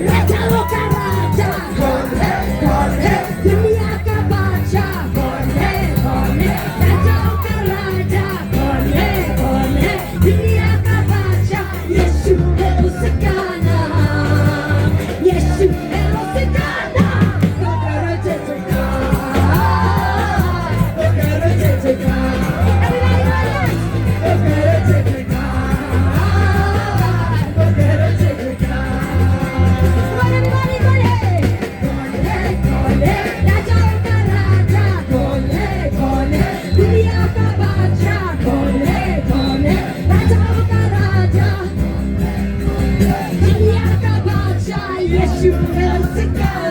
राजाओं का राजा कौन है दुनिया का बादशाह कौन है राजाओं का राजा कौन है दुनिया का बादशाह यीशु है उसका नाम यीशु है उसका नाम go karo jai jai Yes, you will.